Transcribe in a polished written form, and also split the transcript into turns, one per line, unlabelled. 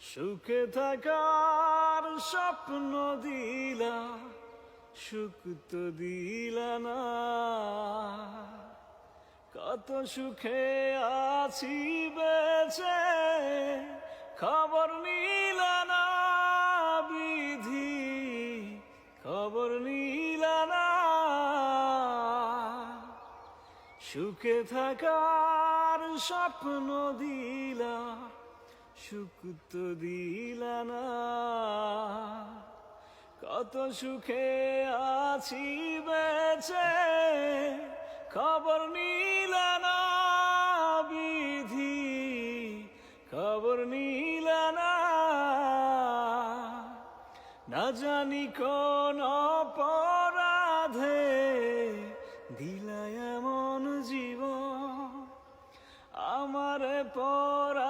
সুখে থাকার স্বপ্ন দিলা, সুখ তো দিলা না। কত সুখে আছি বেঁচে, খবর নিলা না বিধি, খবর নিলা না। সুখে থাকার স্বপ্ন দিলা, সুখ তো দিলা না। কত সুখে আছি বেঁচে, খবর নিলা না বিধি, খবর নিলা না। না জানি কোন অপরাধে দিলা এমন জীবন, আমারে পরা